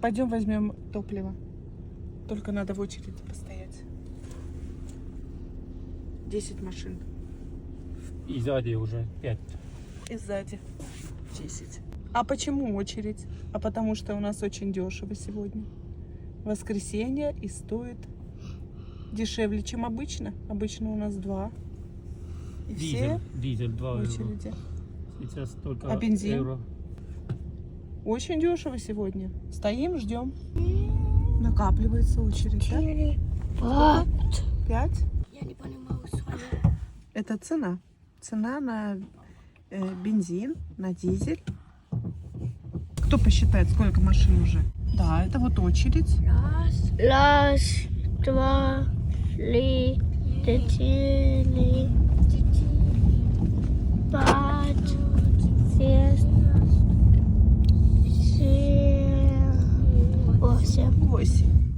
пойдем возьмем топливо. Только надо в очереди постоять. 10 машин. И сзади уже 5. И сзади 10. А почему очередь? А потому что у нас очень дешево сегодня. Воскресенье и стоит дешевле, чем обычно. Обычно у нас 2. И все Дизель 2 в евро. очереди. Сейчас только А бензин? евро. Очень дешево сегодня. Стоим, ждем. Накапливается очередь, да? 5? Я не понимаю свою. Это цена. Цена на бензин, на дизель. Кто посчитает, сколько машин уже? Да, это вот очередь. Раз, два, три, четыре, пять, шесть, семь, 8. 8.